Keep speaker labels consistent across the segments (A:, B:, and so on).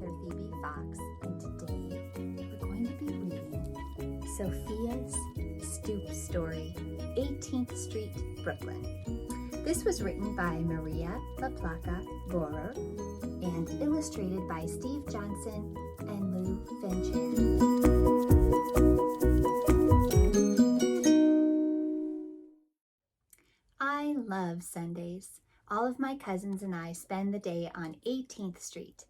A: author Phoebe Fox, and today we're going to be reading Sofia's Stoop story, 18th Street, Brooklyn. This was written by LaPlaca Bohrer and illustrated by Steve Johnson and Fancher. I love Sundays. All of my cousins and I spend the day on 18th Street.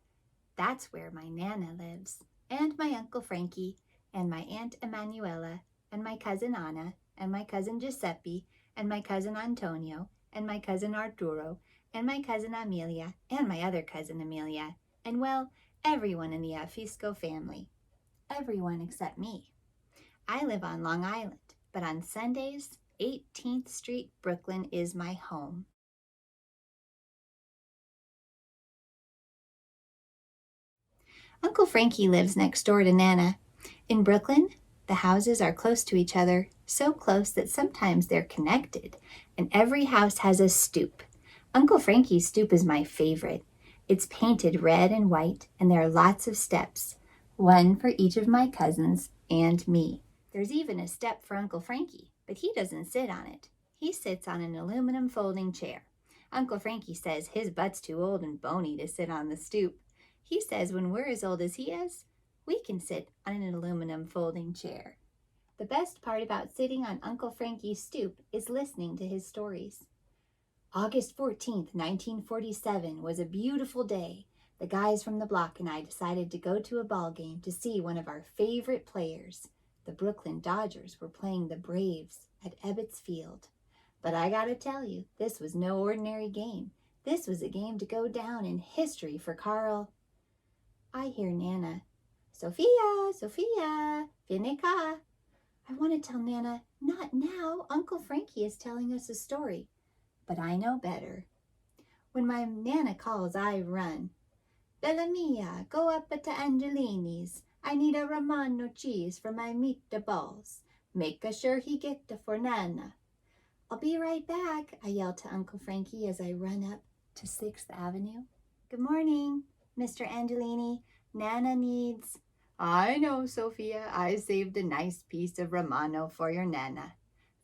A: That's where my Nana lives, and my Uncle Frankie, and my Aunt Emanuela, and my cousin Anna, and my cousin Giuseppe, and my cousin Antonio, and my cousin Arturo, and my cousin Amelia, and my other cousin Amelia, and well, everyone in the Afisco family. Everyone except me. I live on Long Island, but on Sundays, 18th Street, Brooklyn is my home. Uncle Frankie lives next door to Nana. In Brooklyn, the houses are close to each other, so close that sometimes they're connected, and every house has a stoop. Uncle Frankie's stoop is my favorite. It's painted red and white, and there are lots of steps, one for each of my cousins and me. There's even a step for Uncle Frankie, but he doesn't sit on it. He sits on an aluminum folding chair. Uncle Frankie says his butt's too old and bony to sit on the stoop. He says when we're as old as he is, we can sit on an aluminum folding chair. The best part about sitting on Uncle Frankie's stoop is listening to his stories. August 14th, 1947 was a beautiful day. The guys from the block and I decided to go to a ball game to see one of our favorite players. The Brooklyn Dodgers were playing the Braves at Ebbets Field. But I gotta tell you, this was no ordinary game. This was a game to go down in history for Carl. I hear Nana. Sofia, Sofia, vieni qua. I want to tell Nana, not now. Uncle Frankie is telling us a story. But I know better. When my Nana calls, I run. Bella mia, go up to Angelini's. I need a Romano cheese for my meatballs. Make sure he get the for Nana. I'll be right back, I yell to Uncle Frankie as I run up to 6th Avenue. Good morning, Mr. Angelini. Nana needs... I know, Sofia. I saved a nice piece of Romano for your Nana.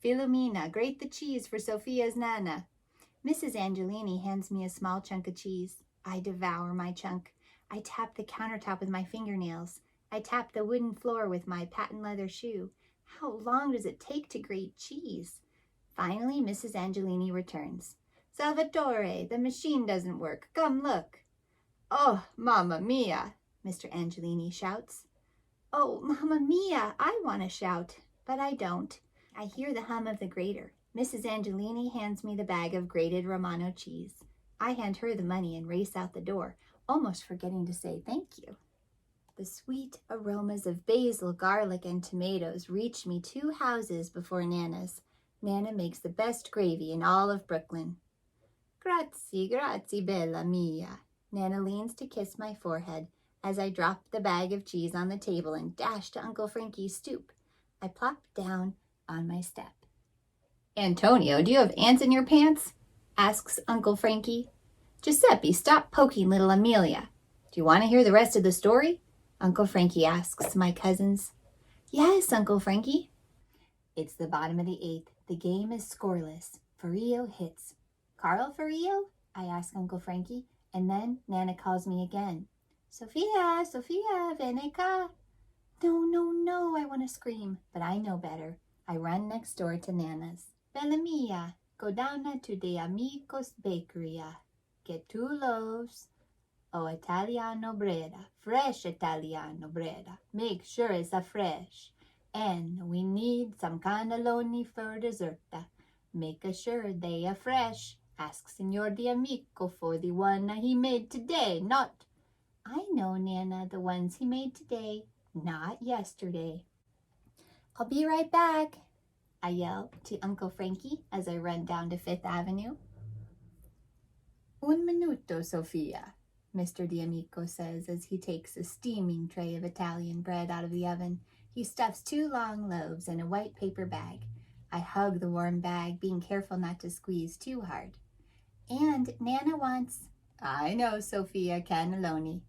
A: Filomena, grate the cheese for Sofia's Nana. Mrs. Angelini hands me a small chunk of cheese. I devour my chunk. I tap the countertop with my fingernails. I tap the wooden floor with my patent leather shoe. How long does it take to grate cheese? Finally, Mrs. Angelini returns. Salvatore, the machine doesn't work. Come look. Oh, mamma mia, Mr. Angelini shouts. Oh, mamma mia, I want to shout, but I don't. I hear the hum of the grater. Mrs. Angelini hands me the bag of grated Romano cheese. I hand her the money and race out the door, almost forgetting to say thank you. The sweet aromas of basil, garlic, and tomatoes reach me 2 houses before Nana's. Nana makes the best gravy in all of Brooklyn. Grazie, grazie, bella mia. Nana leans to kiss my forehead as I drop the bag of cheese on the table and dash to Uncle Frankie's stoop. I plop down on my step. Antonio, do you have ants in your pants? Asks Uncle Frankie. Giuseppe, stop poking little Amelia. Do you want to hear the rest of the story? Uncle Frankie asks my cousins. Yes, Uncle Frankie. It's the bottom of the 8th. The game is scoreless. Furillo hits. Carl Furillo? I ask Uncle Frankie, and then Nana calls me again. Sofia, Sofia, vieni qua. No, I want to scream, but I know better. I run next door to Nana's. Bella mia, go down to the Amico's Bakeria. Get 2 loaves. Oh, Italiano bread, fresh Italiano bread. Make sure it's a fresh. And we need some cannelloni for dessert. Make sure they are fresh. Ask Signor D'Amico for the one he made today, not... I know, Nana, the ones he made today, not yesterday. I'll be right back, I yell to Uncle Frankie as I run down to 5th Avenue. Un minuto, Sofia, Mr. D'Amico says as he takes a steaming tray of Italian bread out of the oven. He stuffs 2 long loaves in a white paper bag. I hug the warm bag, being careful not to squeeze too hard. And Nana wants... I know, Sofia, cannelloni.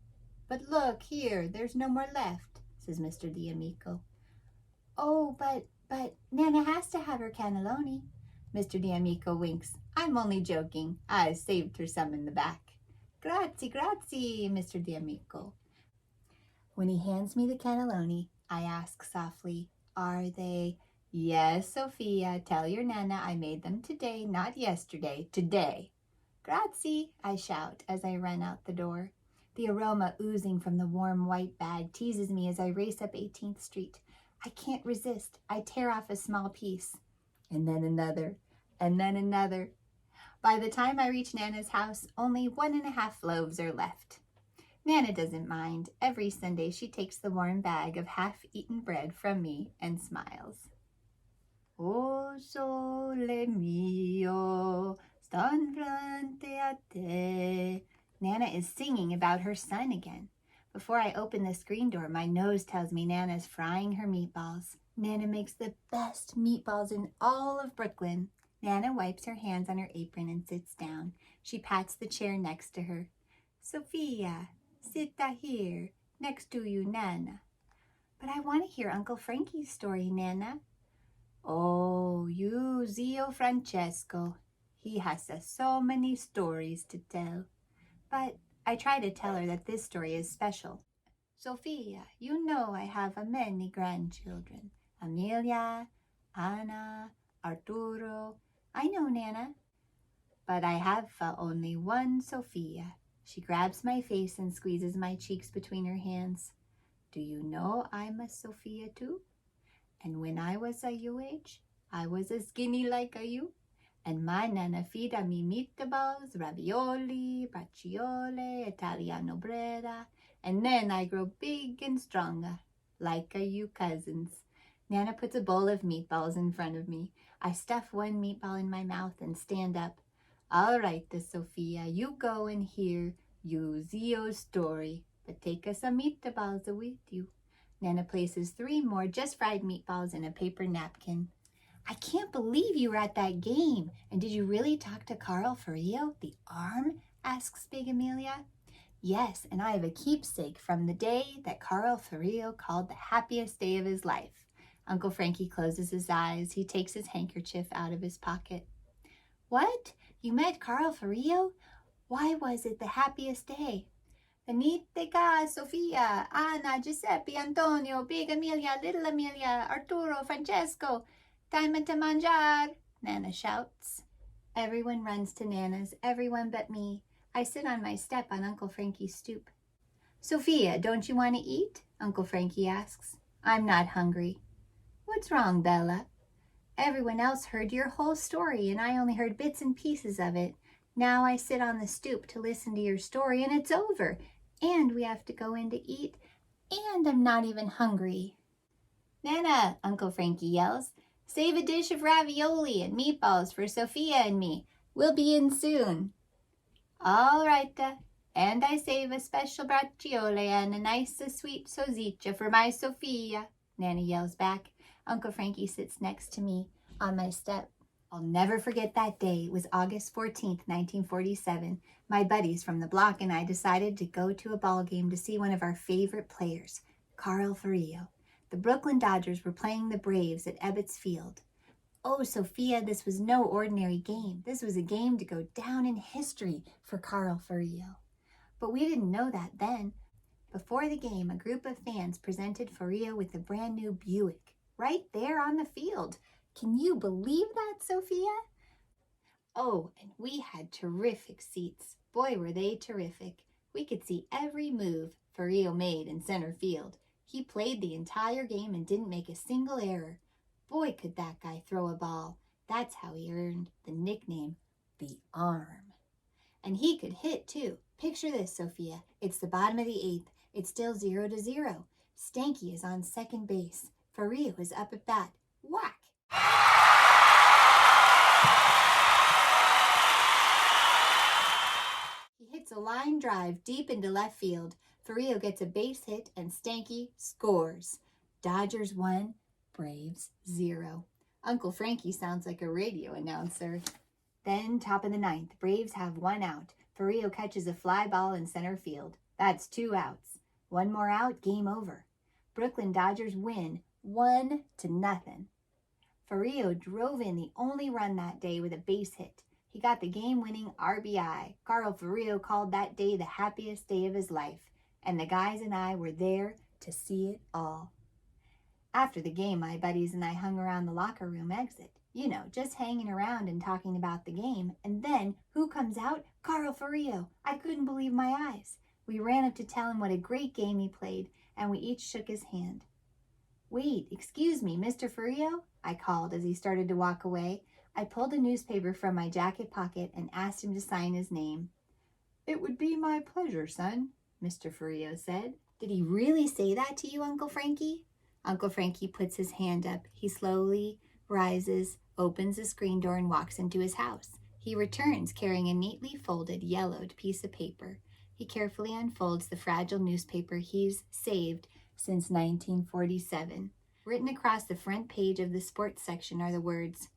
A: But look, here, there's no more left, says Mr. D'Amico. Oh, but Nana has to have her cannelloni. Mr. D'Amico winks. I'm only joking. I saved her some in the back. Grazie, grazie, Mr. D'Amico. When he hands me the cannelloni, I ask softly, are they? Yes, Sofia, tell your Nana I made them today, not yesterday, today. Grazie, I shout as I run out the door. The aroma oozing from the warm white bag teases me as I race up 18th Street. I can't resist. I tear off a small piece. And then another. And then another. By the time I reach Nana's house, only 1.5 loaves are left. Nana doesn't mind. Every Sunday she takes the warm bag of half-eaten bread from me and smiles. O sole mio, stan fronte a te. Nana is singing about her son again. Before I open the screen door, my nose tells me Nana's frying her meatballs. Nana makes the best meatballs in all of Brooklyn. Nana wipes her hands on her apron and sits down. She pats the chair next to her. Sofia, sit here, next to you, Nana. But I want to hear Uncle Frankie's story, Nana. Oh, you Zio Francesco. He has so many stories to tell. But I try to tell her that this story is special. Sofia, you know I have many grandchildren. Amelia, Anna, Arturo. I know, Nana. But I have only one Sofia. She grabs my face and squeezes my cheeks between her hands. Do you know I'm a Sofia too? And when I was your age, I was as skinny like you. And my Nana feed me meatballs, ravioli, braciole, Italiano bread. And then I grow big and stronger, like you cousins. Nana puts a bowl of meatballs in front of me. I stuff one meatball in my mouth and stand up. All right, Sofia, you go and hear you Zio's story, but take us some meatballs with you. Nana places 3 more just fried meatballs in a paper napkin. I can't believe you were at that game. And did you really talk to Carl Furillo, the arm? Asks Big Amelia. Yes, and I have a keepsake from the day that Carl Furillo called the happiest day of his life. Uncle Frankie closes his eyes. He takes his handkerchief out of his pocket. What? You met Carl Furillo? Why was it the happiest day? Venite qua, Sofia, Anna, Giuseppe, Antonio, Big Amelia, Little Amelia, Arturo, Francesco. Time to mangiar, Nana shouts. Everyone runs to Nana's, everyone but me. I sit on my step on Uncle Frankie's stoop. Sofia, don't you want to eat? Uncle Frankie asks. I'm not hungry. What's wrong, Bella? Everyone else heard your whole story, and I only heard bits and pieces of it. Now I sit on the stoop to listen to your story, and it's over. And we have to go in to eat, and I'm not even hungry. Nana, Uncle Frankie yells. Save a dish of ravioli and meatballs for Sofia and me. We'll be in soon. All right, and I save a special braciole and a nice sweet sosiccia for my Sofia, Nana yells back. Uncle Frankie sits next to me on my step. I'll never forget that day. It was August 14th, 1947. My buddies from the block and I decided to go to a ball game to see one of our favorite players, Carl Furillo. The Brooklyn Dodgers were playing the Braves at Ebbets Field. Oh, Sofia, this was no ordinary game. This was a game to go down in history for Carl Furillo. But we didn't know that then. Before the game, a group of fans presented Furillo with a brand new Buick, right there on the field. Can you believe that, Sofia? Oh, and we had terrific seats. Boy, were they terrific. We could see every move Furillo made in center field. He played the entire game and didn't make a single error. Boy, could that guy throw a ball. That's how he earned the nickname, the Arm. And he could hit, too. Picture this, Sofia. It's the bottom of the 8th. It's still 0-0. Stanky is on second base. Furillo is up at bat. Whack! He hits a line drive deep into left field. Furillo gets a base hit and Stanky scores. Dodgers 1, Braves 0. Uncle Frankie sounds like a radio announcer. Then, top of the 9th, Braves have 1 out. Furillo catches a fly ball in center field. That's 2 outs. 1 more out, game over. Brooklyn Dodgers win 1-0. Furillo drove in the only run that day with a base hit. He got the game-winning RBI. Carl Furillo called that day the happiest day of his life, and the guys and I were there to see it all. After the game, my buddies and I hung around the locker room exit. You know, just hanging around and talking about the game. And then, who comes out? Carl Furillo. I couldn't believe my eyes. We ran up to tell him what a great game he played, and we each shook his hand. Wait, excuse me, Mr. Furillo? I called as he started to walk away. I pulled a newspaper from my jacket pocket and asked him to sign his name. It would be my pleasure, son, Mr. Furillo said. Did he really say that to you, Uncle Frankie? Uncle Frankie puts his hand up. He slowly rises, opens the screen door, and walks into his house. He returns carrying a neatly folded, yellowed piece of paper. He carefully unfolds the fragile newspaper he's saved since 1947. Written across the front page of the sports section are the words,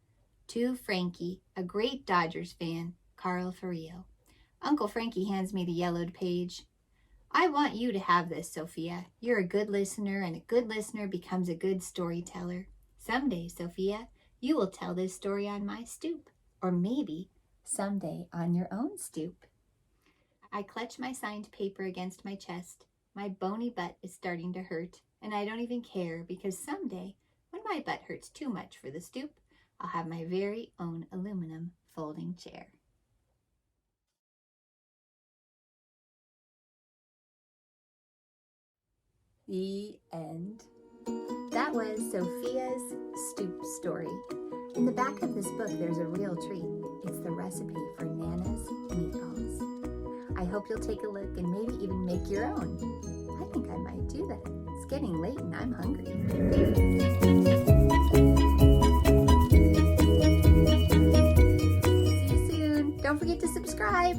A: To Frankie, a great Dodgers fan, Carl Furillo. Uncle Frankie hands me the yellowed page. I want you to have this, Sofia. You're a good listener, and a good listener becomes a good storyteller. Someday, Sofia, you will tell this story on my stoop, or maybe someday on your own stoop. I clutch my signed paper against my chest. My bony butt is starting to hurt, and I don't even care because someday, when my butt hurts too much for the stoop, I'll have my very own aluminum folding chair. The end. That was Sofia's Stoop story. In the back of this book, there's a real treat. It's the recipe for Nana's meatballs. I hope you'll take a look and maybe even make your own. I think I might do that. It's getting late and I'm hungry. See you soon. Don't forget to subscribe.